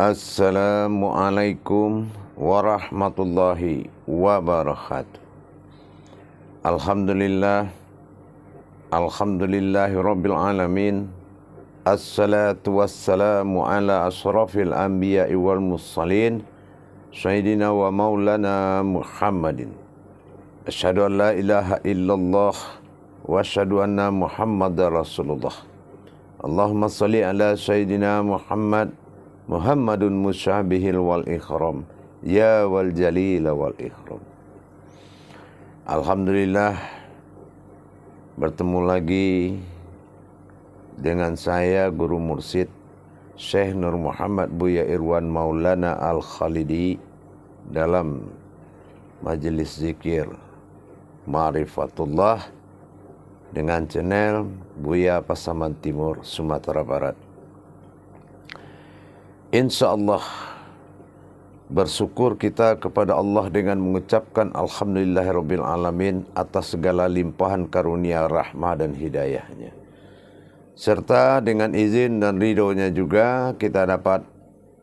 Assalamualaikum warahmatullahi wabarakatuh. Alhamdulillahi rabbil alamin. Assalatu wassalamu ala asrafil anbiya'i wal mursalin Sayyidina wa maulana Muhammadin. Asyhadu an la ilaha illallah wa asyhadu anna Muhammadar Rasulullah. Allahumma salli ala Sayyidina Muhammadun musyabihil wal ikram, ya wal jalil wal ikram. Alhamdulillah, bertemu lagi dengan saya Guru Mursyid Syekh Nur Muhammad Buya Irwan Maulana Al-Khalidi dalam majelis zikir Ma'rifatullah dengan channel Buya Pasaman Timur, Sumatera Barat. Insya Allah bersyukur kita kepada Allah dengan mengucapkan Alhamdulillahirabbil alamin atas segala limpahan karunia, rahmah dan hidayahnya. Serta dengan izin dan ridhonya juga kita dapat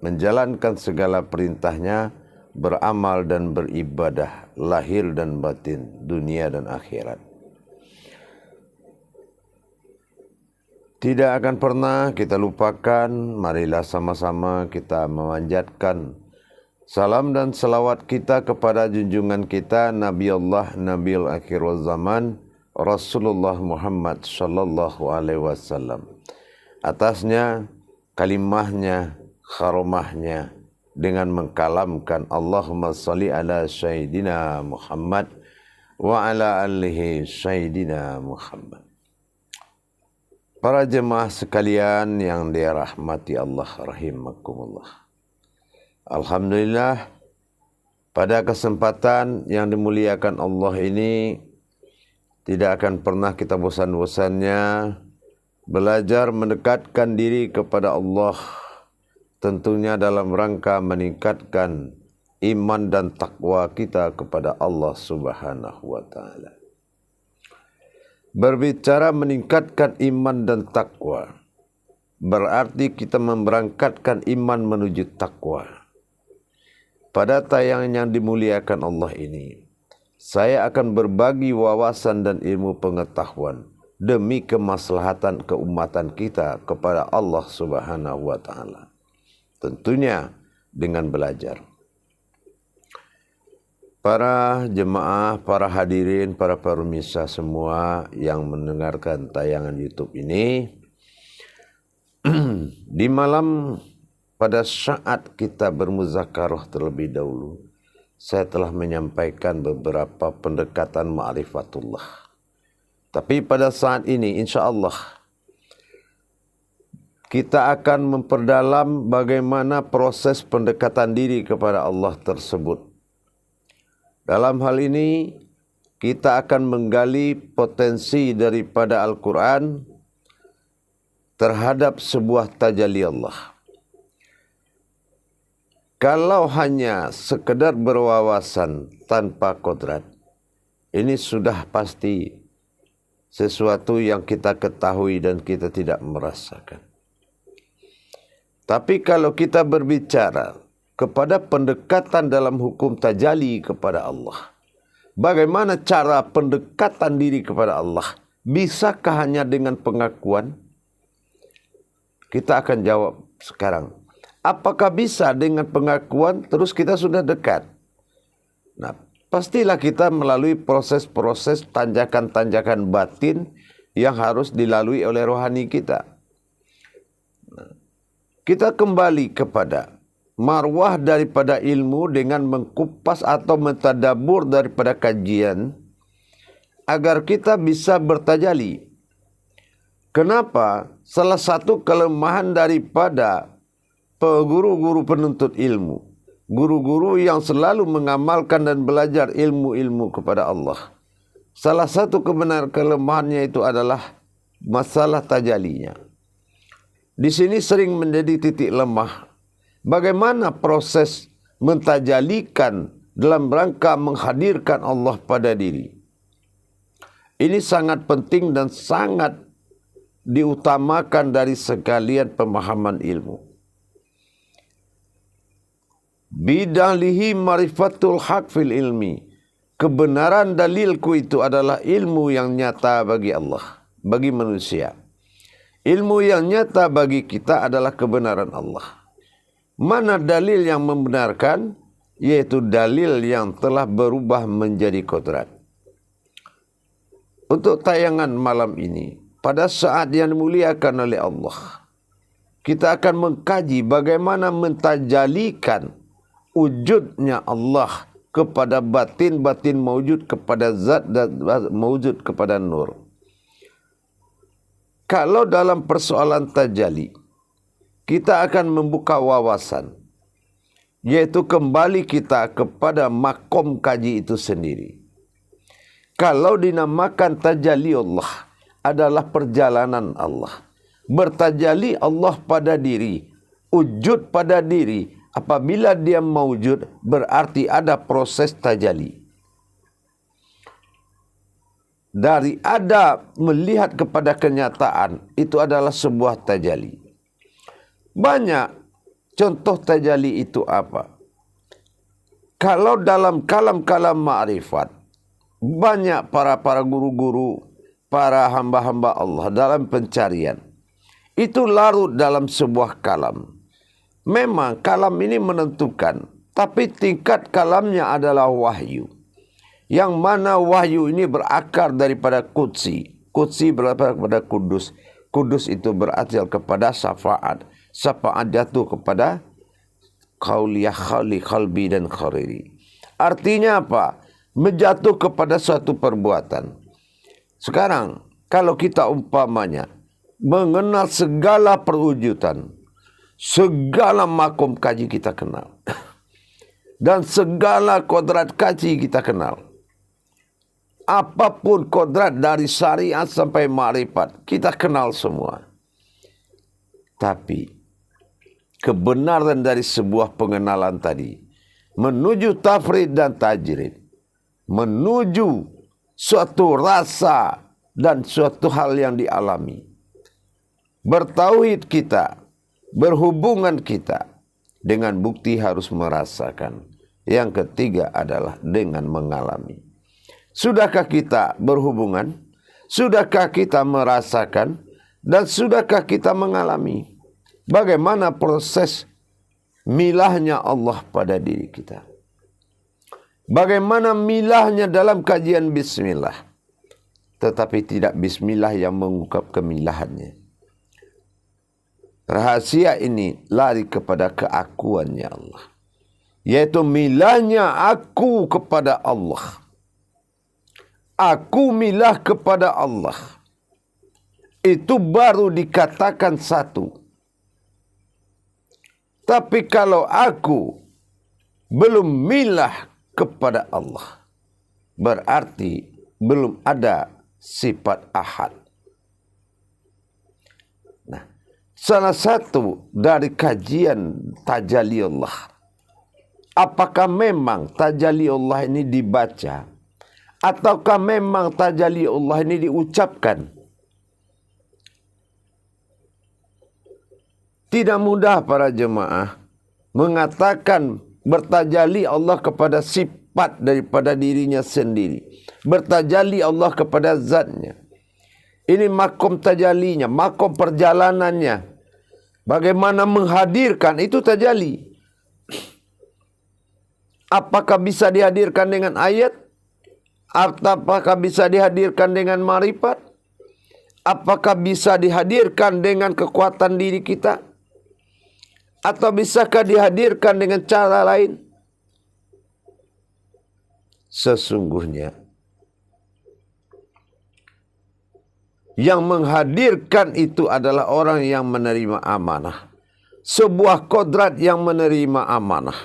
menjalankan segala perintahnya, beramal dan beribadah, lahir dan batin, dunia dan akhirat. Tidak akan pernah kita lupakan, marilah sama-sama kita memanjatkan salam dan salawat kita kepada junjungan kita Nabi Allah, Nabiul Akhir Zaman, Rasulullah Muhammad sallallahu alaihi wasallam. Atasnya, kalimahnya, kharomahnya dengan mengkalamkan Allahumma salli ala Sayyidina Muhammad wa ala alihi Sayyidina Muhammad. Para jemaah sekalian yang dirahmati Allah rahimakumullah. Alhamdulillah, pada kesempatan yang dimuliakan Allah ini tidak akan pernah kita bosan-bosannya belajar mendekatkan diri kepada Allah, tentunya dalam rangka meningkatkan iman dan takwa kita kepada Allah Subhanahu wa taala. Berbicara meningkatkan iman dan takwa berarti kita memberangkatkan iman menuju takwa. Pada tayangan yang dimuliakan Allah ini, saya akan berbagi wawasan dan ilmu pengetahuan demi kemaslahatan keumatan kita kepada Allah Subhanahu wa taala. Tentunya dengan belajar. Para jemaah, para hadirin, para pemirsa semua yang mendengarkan tayangan YouTube ini, di malam pada saat kita bermuzakarah terlebih dahulu, saya telah menyampaikan beberapa pendekatan ma'rifatullah. Tapi pada saat ini, insya Allah, kita akan memperdalam bagaimana proses pendekatan diri kepada Allah tersebut. Dalam hal ini, kita akan menggali potensi daripada Al-Quran terhadap sebuah tajalli Allah. Kalau hanya sekedar berwawasan tanpa kodrat, ini sudah pasti sesuatu yang kita ketahui dan kita tidak merasakan. Tapi kalau kita berbicara kepada pendekatan dalam hukum tajalli kepada Allah, bagaimana cara pendekatan diri kepada Allah? Bisakah hanya dengan pengakuan? Kita akan jawab sekarang. Apakah bisa dengan pengakuan terus kita sudah dekat? Nah, pastilah kita melalui proses-proses tanjakan-tanjakan batin yang harus dilalui oleh rohani kita. Nah, kita kembali kepada marwah daripada ilmu dengan mengkupas atau mentadabur daripada kajian agar kita bisa bertajalli. Kenapa? Salah satu kelemahan daripada guru-guru penuntut ilmu, guru-guru yang selalu mengamalkan dan belajar ilmu-ilmu kepada Allah, salah satu kelemahannya itu adalah masalah tajallinya. Di sini sering menjadi titik lemah. Bagaimana proses mentajalikan dalam rangka menghadirkan Allah pada diri? Ini sangat penting dan sangat diutamakan dari sekalian pemahaman ilmu. Bidalihi marifatul haq fil ilmi. Kebenaran dalilku itu adalah ilmu yang nyata bagi Allah, bagi manusia. Ilmu yang nyata bagi kita adalah kebenaran Allah. Mana dalil yang membenarkan? Yaitu dalil yang telah berubah menjadi kodrat. Untuk tayangan malam ini, pada saat yang dimuliakan oleh Allah, kita akan mengkaji bagaimana mentajalikan wujudnya Allah kepada batin, batin mewujud kepada zat, dan mewujud kepada nur. Kalau dalam persoalan tajali, kita akan membuka wawasan, yaitu kembali kita kepada makom kaji itu sendiri. Kalau dinamakan tajali Allah adalah perjalanan Allah. Bertajali Allah pada diri, wujud pada diri. Apabila dia mewujud, berarti ada proses tajali. Dari ada melihat kepada kenyataan, itu adalah sebuah tajali. Banyak contoh tajali itu apa? Kalau dalam kalam-kalam ma'rifat, banyak para guru-guru, para hamba-hamba Allah dalam pencarian. Itu larut dalam sebuah kalam. Memang kalam ini menentukan, tapi tingkat kalamnya adalah wahyu. Yang mana wahyu ini berakar daripada Qudsi. Qudsi berasal kepada Kudus. Kudus itu berasal kepada syafaat. Syafaat jatuh kepada qauliyah, khali, khalbi dan khariri. Artinya apa? Menjatuh kepada suatu perbuatan. Sekarang kalau kita umpamanya mengenal segala perwujudan, segala makom kaji kita kenal, dan segala kodrat kaji kita kenal. Apapun kodrat dari syariat sampai ma'rifat, kita kenal semua. Tapi kebenaran dari sebuah pengenalan tadi menuju tafrid dan tajrid, menuju suatu rasa dan suatu hal yang dialami. Bertauhid kita, berhubungan kita dengan bukti harus merasakan. Yang ketiga adalah dengan mengalami. Sudahkah kita berhubungan? Sudahkah kita merasakan? Dan sudahkah kita mengalami? Bagaimana proses milahnya Allah pada diri kita? Bagaimana milahnya dalam kajian bismillah? Tetapi tidak bismillah yang mengungkap kemilahannya. Rahasia ini lari kepada keakuannya Allah. Yaitu milahnya aku kepada Allah. Aku milah kepada Allah. Itu baru dikatakan satu. Tapi kalau aku belum milah kepada Allah, berarti belum ada sifat ahad. Nah, salah satu dari kajian tajalli Allah, apakah memang tajalli Allah ini dibaca, ataukah memang tajalli Allah ini diucapkan? Tidak mudah para jemaah mengatakan bertajalli Allah kepada sifat daripada dirinya sendiri. Bertajalli Allah kepada zatnya. Ini makom tajallinya, makom perjalanannya. Bagaimana menghadirkan itu tajalli. Apakah bisa dihadirkan dengan ayat? Apakah bisa dihadirkan dengan marifat? Apakah bisa dihadirkan dengan kekuatan diri kita? Atau bisakah dihadirkan dengan cara lain? Sesungguhnya yang menghadirkan itu adalah orang yang menerima amanah. Sebuah kodrat yang menerima amanah.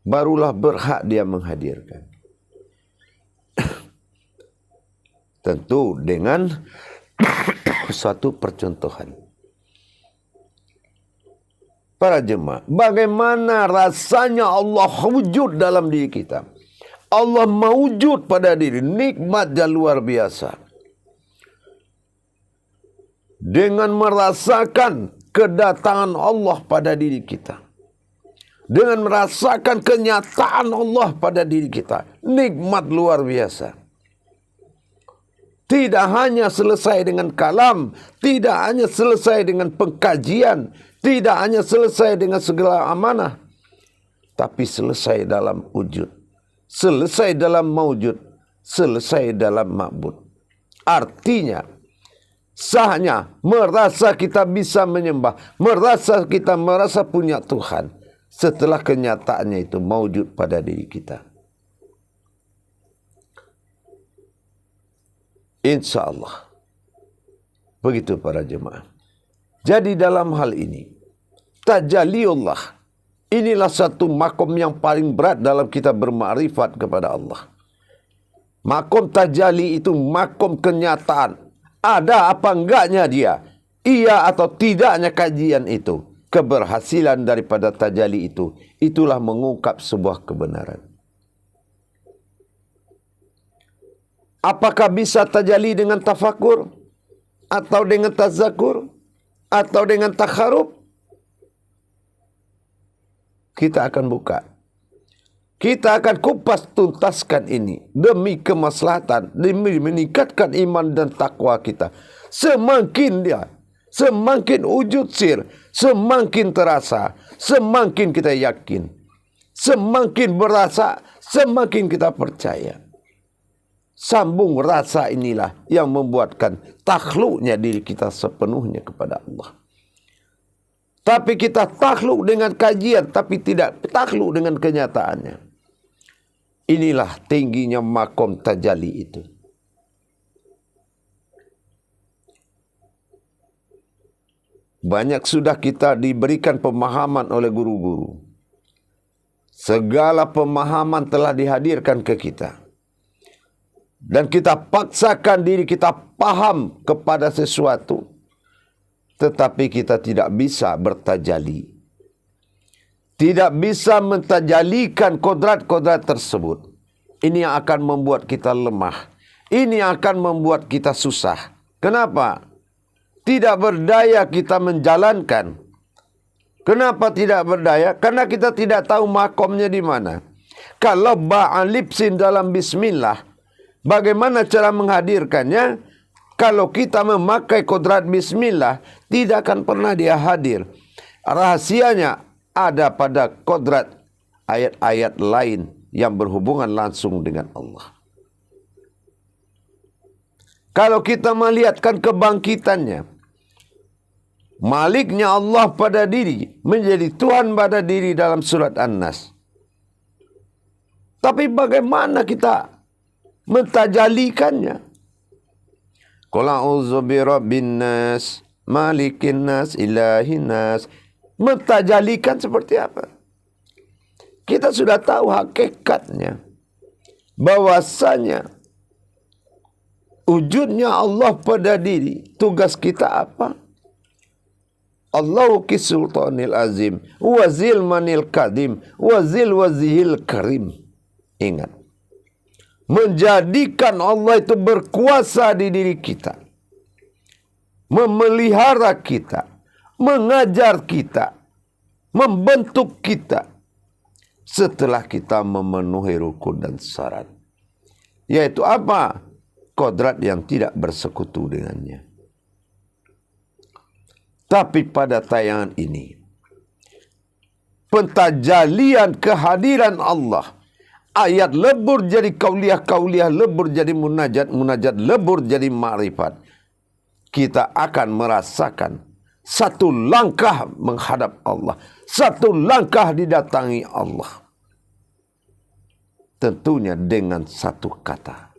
Barulah berhak dia menghadirkan. Tentu dengan suatu percontohan. Para jemaah, bagaimana rasanya Allah wujud dalam diri kita? Allah mewujud pada diri, nikmat yang luar biasa. Dengan merasakan kedatangan Allah pada diri kita. Dengan merasakan kenyataan Allah pada diri kita. Nikmat luar biasa. Tidak hanya selesai dengan kalam, tidak hanya selesai dengan pengkajian, tidak hanya selesai dengan segala amanah, tapi selesai dalam wujud, selesai dalam maujud, selesai dalam ma'bud. Artinya, sahnya merasa kita bisa menyembah, merasa kita merasa punya Tuhan, setelah kenyataannya itu maujud pada diri kita. Insya Allah. Begitu para jemaah. Jadi dalam hal ini, tajaliullah, inilah satu makom yang paling berat dalam kita bermakrifat kepada Allah. Makom tajali itu makom kenyataan. Ada apa enggaknya dia? Iya atau tidaknya kajian itu. Keberhasilan daripada tajali itu, itulah mengungkap sebuah kebenaran. Apakah bisa tajali dengan tafakur? Atau dengan tazakur? Atau dengan takharub? Kita akan buka. Kita akan kupas tuntaskan ini. Demi kemaslahatan. Demi meningkatkan iman dan takwa kita. Semakin dia, semakin wujud sir, semakin terasa, semakin kita yakin. Semakin berasa, semakin kita percaya. Sambung rasa inilah yang membuatkan takhluknya diri kita sepenuhnya kepada Allah. Tapi kita takhluk dengan kajian, tapi tidak takhluk dengan kenyataannya. Inilah tingginya makom tajalli itu. Banyak sudah kita diberikan pemahaman oleh guru-guru. Segala pemahaman telah dihadirkan ke kita. Dan kita paksakan diri kita paham kepada sesuatu. Tetapi kita tidak bisa bertajali. Tidak bisa mentajalikan kodrat-kodrat tersebut. Ini yang akan membuat kita lemah. Ini yang akan membuat kita susah. Kenapa? Tidak berdaya kita menjalankan. Kenapa tidak berdaya? Karena kita tidak tahu makomnya di mana. Kalau ba'alipsin dalam bismillah, bagaimana cara menghadirkannya? Kalau kita memakai kodrat bismillah, tidak akan pernah dia hadir. Rahasianya ada pada kodrat ayat-ayat lain yang berhubungan langsung dengan Allah. Kalau kita melihatkan kebangkitannya, maliknya Allah pada diri, menjadi Tuhan pada diri dalam surat An-Nas. Tapi bagaimana kita mentajalikannya? Qul a'udzu birabbin nas, malikin nas, ilahin nas. Mentajalikan seperti apa? Kita sudah tahu hakikatnya. Bahwasanya wujudnya Allah pada diri. Tugas kita apa? Allahu kisultanil azim, wazil manil kadim, wazil wazihil karim. Ingat. Menjadikan Allah itu berkuasa di diri kita. Memelihara kita. Mengajar kita. Membentuk kita. Setelah kita memenuhi rukun dan syarat. Yaitu apa? Kodrat yang tidak bersekutu dengannya. Tapi pada tayangan ini, pentajalian kehadiran Allah, ayat lebur jadi kauliah, lebur jadi munajat, lebur jadi ma'rifat. Kita akan merasakan satu langkah menghadap Allah. Satu langkah didatangi Allah. Tentunya dengan satu kata.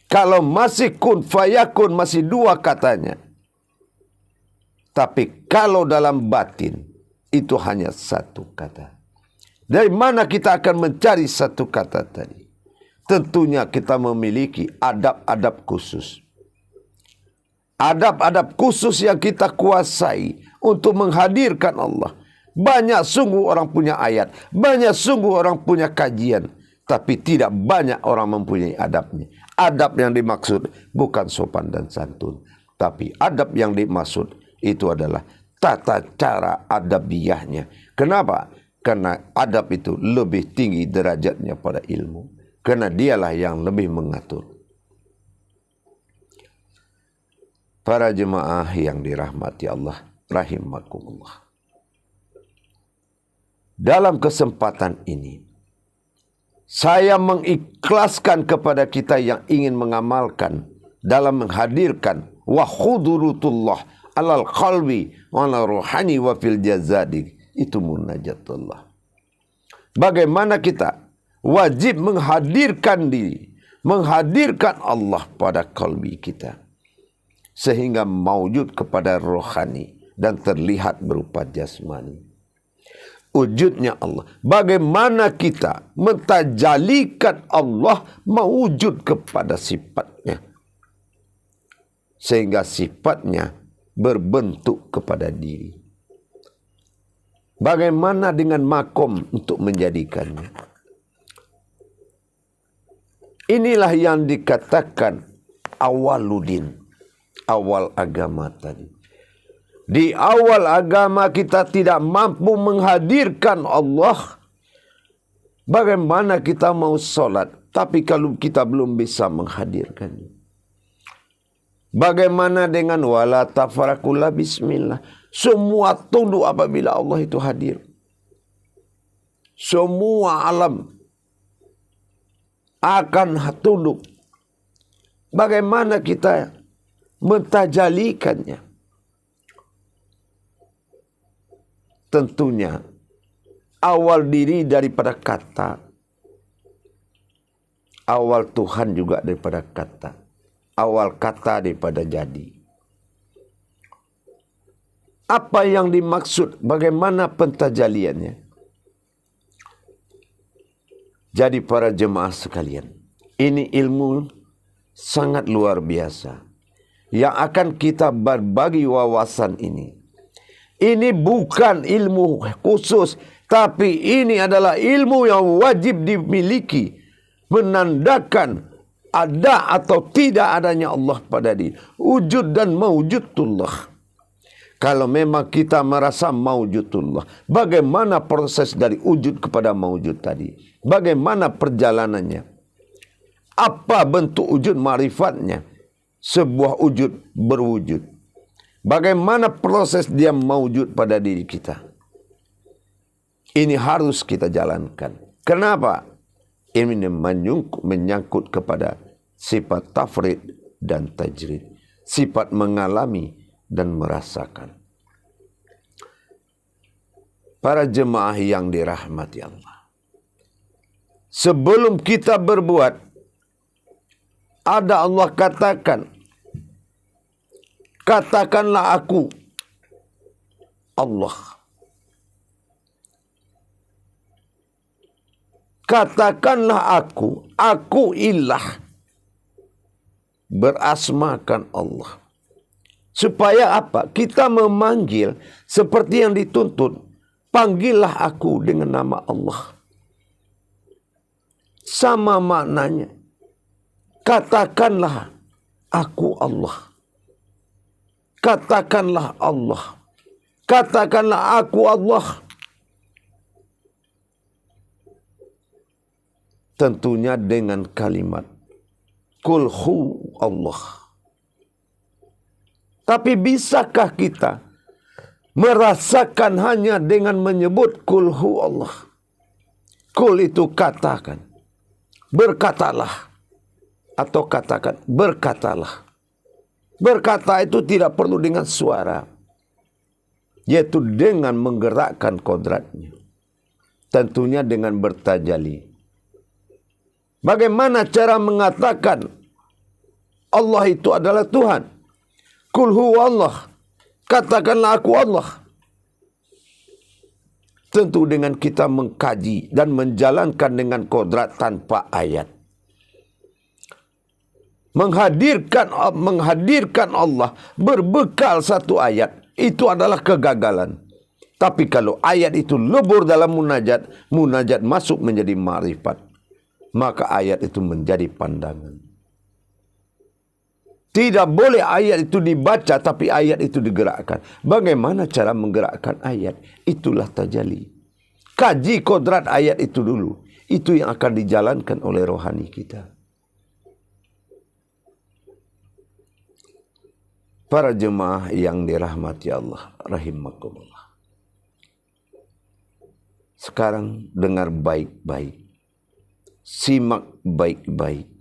Kalau masih kun fayakun, masih dua katanya. Tapi kalau dalam batin, itu hanya satu kata. Dari mana kita akan mencari satu kata tadi? Tentunya kita memiliki adab-adab khusus. Adab-adab khusus yang kita kuasai untuk menghadirkan Allah. Banyak sungguh orang punya ayat. Banyak sungguh orang punya kajian. Tapi tidak banyak orang mempunyai adabnya. Adab yang dimaksud bukan sopan dan santun. Tapi adab yang dimaksud itu adalah tata cara adabiahnya. Kenapa? Karena adab itu lebih tinggi derajatnya pada ilmu. Karena dialah yang lebih mengatur. Para jemaah yang dirahmati Allah, rahimakumullah. Dalam kesempatan ini, saya mengikhlaskan kepada kita yang ingin mengamalkan dalam menghadirkan wa khudurutullah alal qalbi wa ala ruhani wa fil jazadi, itu munajatullah. Bagaimana kita wajib menghadirkan diri, menghadirkan Allah pada kalbi kita, sehingga maujud kepada rohani dan terlihat berupa jasmani. Wujudnya Allah. Bagaimana kita mentajalikan Allah mewujud kepada sifatnya, sehingga sifatnya berbentuk kepada diri. Bagaimana dengan makom untuk menjadikannya? Inilah yang dikatakan awaludin, awal agama tadi. Di awal agama kita tidak mampu menghadirkan Allah. Bagaimana kita mau sholat, tapi kalau kita belum bisa menghadirkannya? Bagaimana dengan wala tafarakullah bismillah? Semua tunduk apabila Allah itu hadir. Semua alam akan tunduk. Bagaimana kita mentajalikannya? Tentunya awal diri daripada kata, awal Tuhan juga daripada kata, awal kata daripada jadi. Apa yang dimaksud? Bagaimana pentajaliannya? Jadi para jemaah sekalian, ini ilmu sangat luar biasa yang akan kita berbagi wawasan ini. Ini bukan ilmu khusus, tapi ini adalah ilmu yang wajib dimiliki, menandakan ada atau tidak adanya Allah pada diri. Wujud dan mawjudullah. Kalau memang kita merasa mawjudullah, bagaimana proses dari wujud kepada mawjud tadi? Bagaimana perjalanannya? Apa bentuk wujud marifatnya? Sebuah wujud berwujud. Bagaimana proses dia mewujud pada diri kita? Ini harus kita jalankan. Kenapa? Ini menyangkut kepada sifat tafrid dan tajrid. Sifat mengalami dan merasakan. Para jemaah yang dirahmati Allah. Sebelum kita berbuat, ada Allah katakan, katakanlah aku Allah. Katakanlah aku ilah. Berasmakan Allah. Supaya apa? Kita memanggil seperti yang dituntut. Panggillah aku dengan nama Allah. Sama maknanya. Katakanlah aku Allah. Katakanlah Allah. Katakanlah aku Allah. Tentunya dengan kalimat Qul hu Allah. Tapi bisakah kita merasakan hanya dengan menyebut Qul hu Allah? Qul itu katakan. Berkatalah. Atau katakan berkatalah. Berkata itu tidak perlu dengan suara, yaitu dengan menggerakkan kodratnya. Tentunya dengan bertajali. Bagaimana cara mengatakan Allah itu adalah Tuhan? Qul huwa Allah. Katakanlah aku Allah. Tentu dengan kita mengkaji dan menjalankan dengan kodrat tanpa ayat. Menghadirkan Allah berbekal satu ayat, itu adalah kegagalan. Tapi kalau ayat itu lebur dalam munajat, munajat masuk menjadi ma'rifat, maka ayat itu menjadi pandangan. Tidak boleh ayat itu dibaca tapi ayat itu digerakkan. Bagaimana cara menggerakkan ayat? Itulah tajalli. Kaji kodrat ayat itu dulu. Itu yang akan dijalankan oleh rohani kita. Para jemaah yang dirahmati Allah, rahimakumullah. Sekarang dengar baik-baik. Simak baik-baik.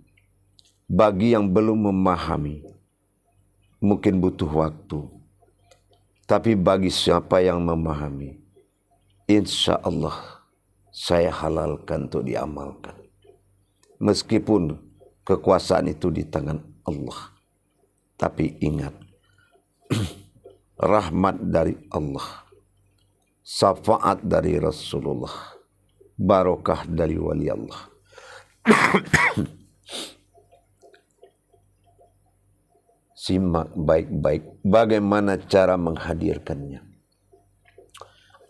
Bagi yang belum memahami, mungkin butuh waktu. Tapi bagi siapa yang memahami, insya Allah saya halalkan untuk diamalkan. Meskipun kekuasaan itu di tangan Allah. Tapi ingat, rahmat dari Allah, syafaat dari Rasulullah, barokah dari wali Allah. Simak baik-baik bagaimana cara menghadirkannya.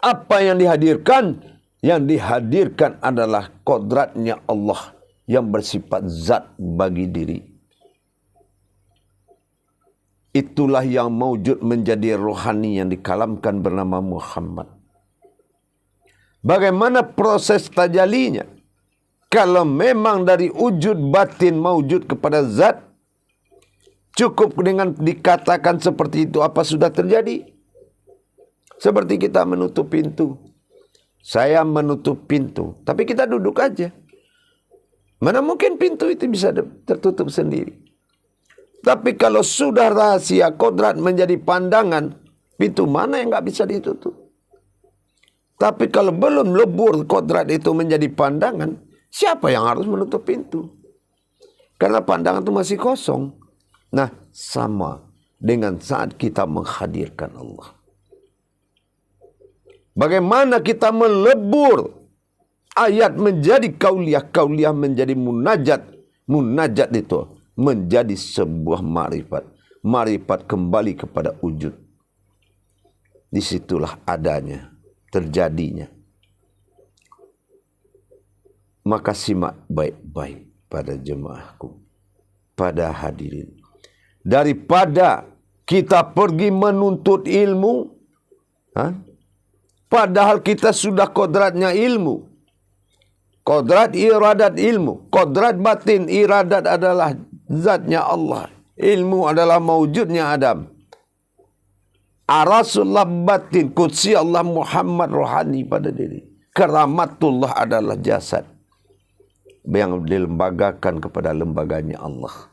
Apa yang dihadirkan? Yang dihadirkan adalah kodratnya Allah yang bersifat zat bagi diri. Itulah yang mewujud menjadi rohani yang dikalamkan bernama Muhammad. Bagaimana proses tajalinya? Kalau memang dari wujud batin mewujud kepada zat, cukup dengan dikatakan seperti itu apa sudah terjadi? Seperti kita menutup pintu. Saya menutup pintu, tapi kita duduk aja. Mana mungkin pintu itu bisa tertutup sendiri. Tapi kalau sudah rahasia kodrat menjadi pandangan, pintu mana yang nggak bisa ditutup? Tapi kalau belum lebur kodrat itu menjadi pandangan, siapa yang harus menutup pintu? Karena pandangan itu masih kosong. Nah, sama dengan saat kita menghadirkan Allah. Bagaimana kita melebur ayat menjadi kauliyah, kauliyah menjadi munajat, munajat itu menjadi sebuah ma'rifat. Ma'rifat kembali kepada wujud. Disitulah adanya, terjadinya. Maka simak baik-baik pada jemaahku, pada hadirin. Daripada kita pergi menuntut ilmu, padahal kita sudah kodratnya ilmu. Kodrat iradat ilmu. Kodrat batin iradat adalah zatnya Allah. Ilmu adalah mewujudnya Adam. Arasullah batin, kudsi Allah Muhammad rohani pada diri. Keramatullah adalah jasad yang dilembagakan kepada lembaganya Allah.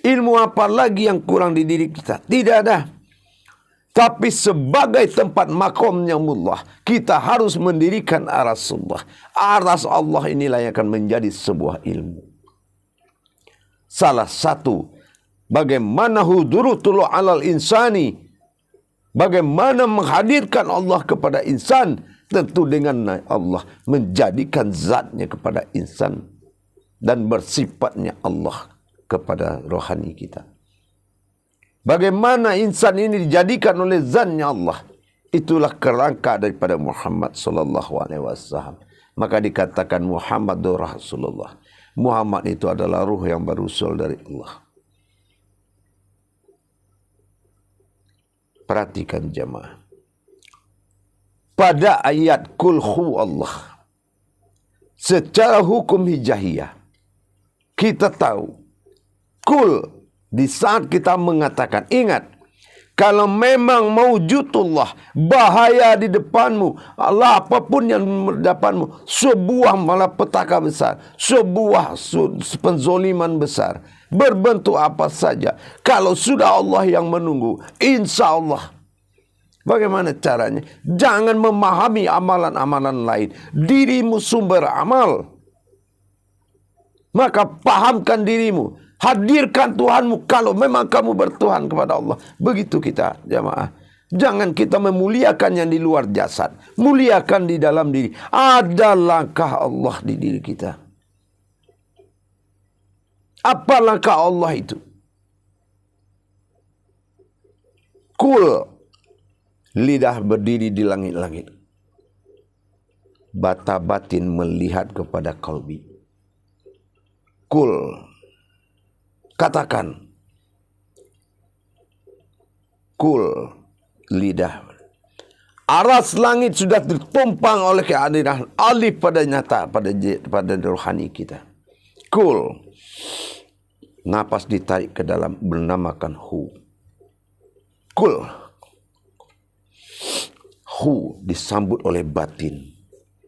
Ilmu apa lagi yang kurang di diri kita? Tidak ada. Tapi sebagai tempat makomnya Allah, kita harus mendirikan arasullah. Aras Allah inilah yang akan menjadi sebuah ilmu. Salah satu, bagaimana hudurutul alal insani, bagaimana menghadirkan Allah kepada insan, tentu dengan Allah menjadikan zatnya kepada insan dan bersifatnya Allah kepada rohani kita. Bagaimana insan ini dijadikan oleh zatnya Allah, itulah kerangka daripada Muhammad sallallahu alaihi wasallam. Maka dikatakan Muhammadur Rasulullah. Muhammad itu adalah ruh yang berusul dari Allah. Perhatikan jemaah. Pada ayat kulhu Allah, secara hukum hijahiyah, kita tahu kul di saat kita mengatakan, ingat, kalau memang mewujudullah, bahaya di depanmu, Allah apapun yang di depanmu, sebuah malapetaka besar, sebuah penzoliman besar, berbentuk apa saja, kalau sudah Allah yang menunggu, insya Allah. Bagaimana caranya? Jangan memahami amalan-amalan lain. Dirimu sumber amal. Maka pahamkan dirimu. Hadirkan Tuhanmu kalau memang kamu bertuhan kepada Allah. Begitu kita jamaah. Jangan kita memuliakan yang di luar jasad. Muliakan di dalam diri. Ada langkah Allah di diri kita. Apa langkah Allah itu? Kul. Lidah berdiri di langit-langit. Bata batin melihat kepada kalbi. Kul. Katakan. Kul, lidah. Aras langit sudah ditumpang oleh kehadiran alif pada nyata, pada rohani kita. Kul, napas ditarik ke dalam, bernamakan hu. Kul, hu disambut oleh batin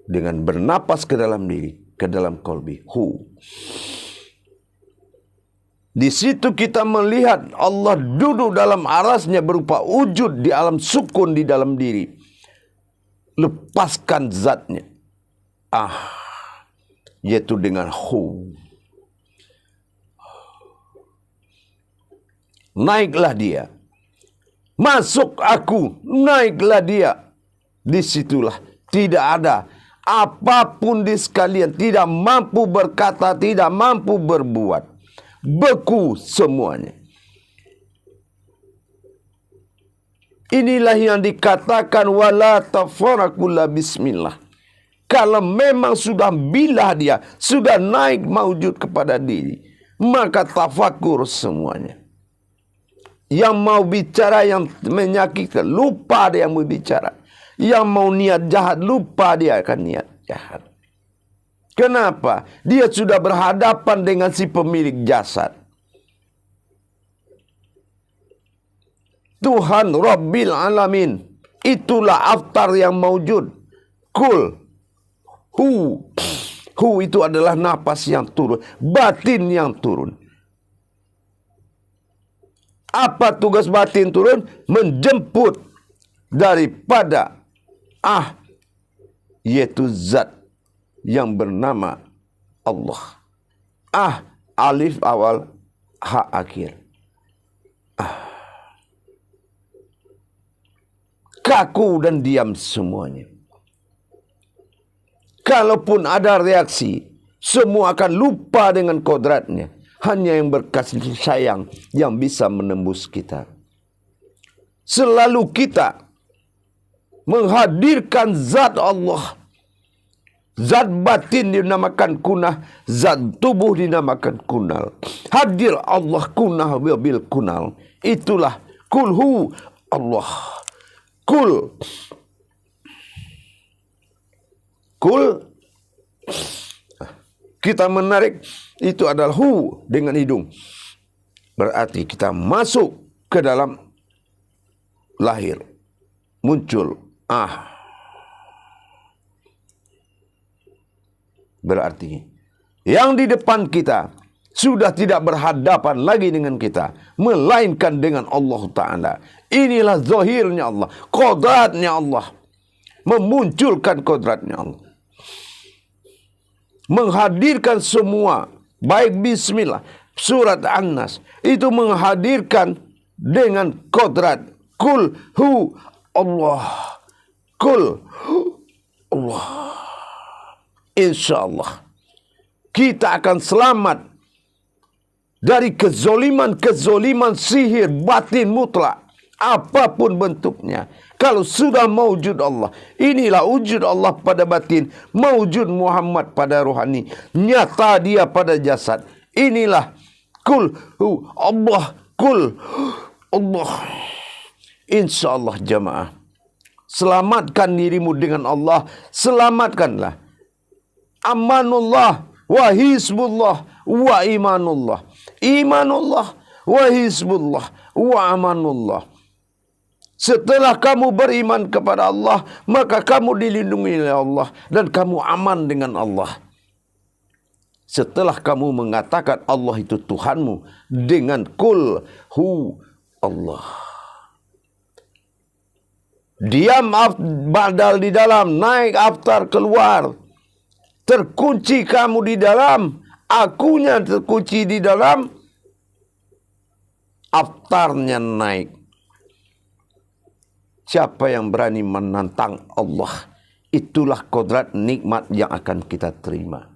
dengan bernapas ke dalam diri, ke dalam kolbi. Hu. Di situ kita melihat Allah duduk dalam arasnya berupa wujud di alam sukun di dalam diri. Lepaskan zatnya. Yaitu dengan hu. Naiklah dia. Masuk aku, naiklah dia. Disitulah tidak ada apapun di sekalian, tidak mampu berkata, tidak mampu berbuat. Beku semuanya. Inilah yang dikatakan wala tafarakula bismillah. Kalau memang sudah bilah dia, sudah naik maujud kepada diri, maka tafakur semuanya. Yang mau bicara yang menyakitkan, lupa dia yang mau bicara. Yang mau niat jahat, lupa dia akan niat jahat. Kenapa? Dia sudah berhadapan dengan si pemilik jasad. Tuhan Rabbil Alamin. Itulah aftar yang maujud. Kul. Hu. Hu itu adalah napas yang turun. Batin yang turun. Apa tugas batin turun? Menjemput daripada yaitu zat yang bernama Allah. Alif awal, ha akhir. Kaku dan diam semuanya. Kalaupun ada reaksi, semua akan lupa dengan kodratnya. Hanya yang berkasih sayang yang bisa menembus kita. Selalu kita menghadirkan zat Allah. Zat batin dinamakan kunah, zat tubuh dinamakan kunal. Hadir Allah kunah bil kunal. Itulah kulhu Allah. Kul. Kita menarik itu adalah hu dengan hidung. Berarti kita masuk ke dalam lahir. Muncul. Berarti yang di depan kita sudah tidak berhadapan lagi dengan kita, melainkan dengan Allah Ta'ala. Inilah zahirnya Allah, kodratnya Allah. Memunculkan kodratnya Allah. Menghadirkan semua, baik bismillah, surat An-Nas, itu menghadirkan dengan kodrat. Kul hu Allah. Kul hu Allah. InsyaAllah kita akan selamat dari kezoliman sihir batin mutlak, apapun bentuknya. Kalau sudah mewujud Allah, inilah wujud Allah pada batin, mewujud Muhammad pada rohani, nyata dia pada jasad. Inilah kul hu Allah, kul Allah. InsyaAllah jamaah, selamatkan dirimu dengan Allah, selamatkanlah. Amanullah wa hizbullah wa imanullah. Imanullah wa hizbullah wa amanullah. Setelah kamu beriman kepada Allah, maka kamu dilindungi oleh Allah dan kamu aman dengan Allah. Setelah kamu mengatakan Allah itu Tuhanmu dengan kul hu Allah. Diam badal di dalam, naik aftar keluar. Terkunci kamu di dalam, akunya terkunci di dalam, aftarnya naik. Siapa yang berani menantang Allah, itulah kodrat nikmat yang akan kita terima.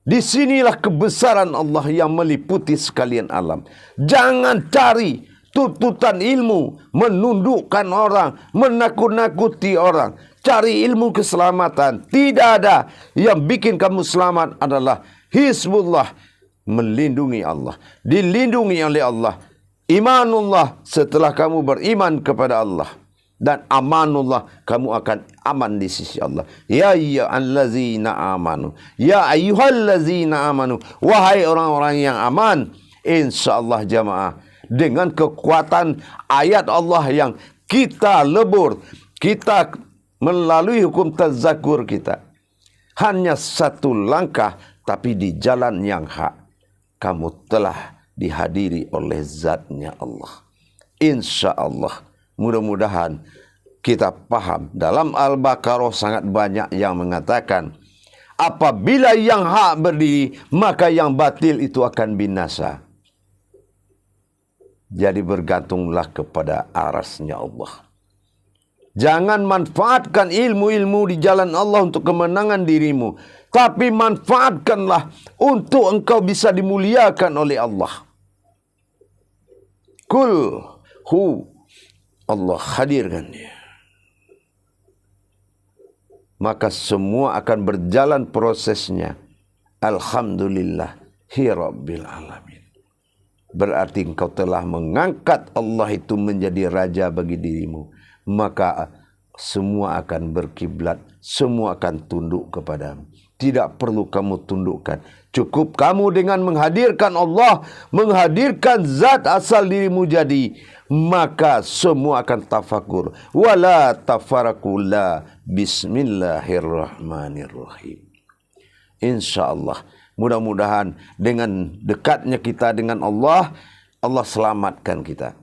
Disinilah kebesaran Allah yang meliputi sekalian alam. Jangan cari tuntutan ilmu, menundukkan orang, menakut-nakuti orang. Cari ilmu keselamatan. Tidak ada yang bikin kamu selamat adalah Hizbullah. Melindungi Allah. Dilindungi oleh Allah. Imanullah, setelah kamu beriman kepada Allah. Dan amanullah, kamu akan aman di sisi Allah. Ya ayyuhallazina amanu. Ya ayyuhallazina amanu. Wahai orang-orang yang aman. InsyaAllah jamaah. Dengan kekuatan ayat Allah yang kita lebur. Kita melalui hukum tazakur kita. Hanya satu langkah. Tapi di jalan yang hak. Kamu telah dihadiri oleh zatnya Allah. InsyaAllah. Mudah-mudahan kita paham. Dalam Al-Baqarah sangat banyak yang mengatakan, apabila yang hak berdiri, maka yang batil itu akan binasa. Jadi bergantunglah kepada arasnya Allah. Jangan manfaatkan ilmu-ilmu di jalan Allah untuk kemenangan dirimu. Tapi manfaatkanlah untuk engkau bisa dimuliakan oleh Allah. Kul hu, Allah hadirkan dia. Maka semua akan berjalan prosesnya. Alhamdulillahi Rabbil Alamin. Berarti engkau telah mengangkat Allah itu menjadi raja bagi dirimu. Maka semua akan berkiblat. Semua akan tunduk kepadamu. Tidak perlu kamu tundukkan. Cukup kamu dengan menghadirkan Allah. Menghadirkan zat asal dirimu jadi. Maka semua akan tafakur. Wala tafarakula. Bismillahirrahmanirrahim. InsyaAllah. Mudah-mudahan dengan dekatnya kita dengan Allah. Allah selamatkan kita.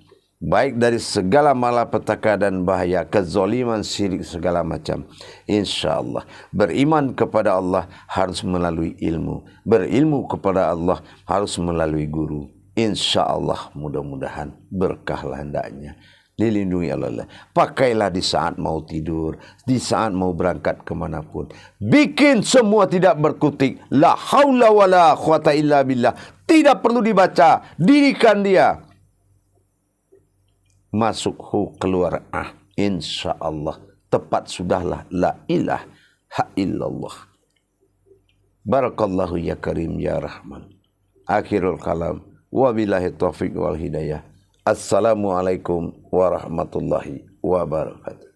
Baik dari segala malapetaka dan bahaya. Kezaliman, syirik, segala macam. InsyaAllah. Beriman kepada Allah harus melalui ilmu. Berilmu kepada Allah harus melalui guru. InsyaAllah mudah-mudahan berkahlah hendaknya. Dilindungi Allah. Pakailah di saat mau tidur. Di saat mau berangkat kemanapun. Bikin semua tidak berkutik. La haula wa la quwata illa billah. Tidak perlu dibaca. Dirikan dia. Masuk hu, keluar ah. InsyaAllah. Tepat sudahlah. La ilaha illallah. Barakallahu ya karim ya rahman. Akhirul kalam. Wabillahi taufiq wal hidayah. Assalamualaikum warahmatullahi wabarakatuh.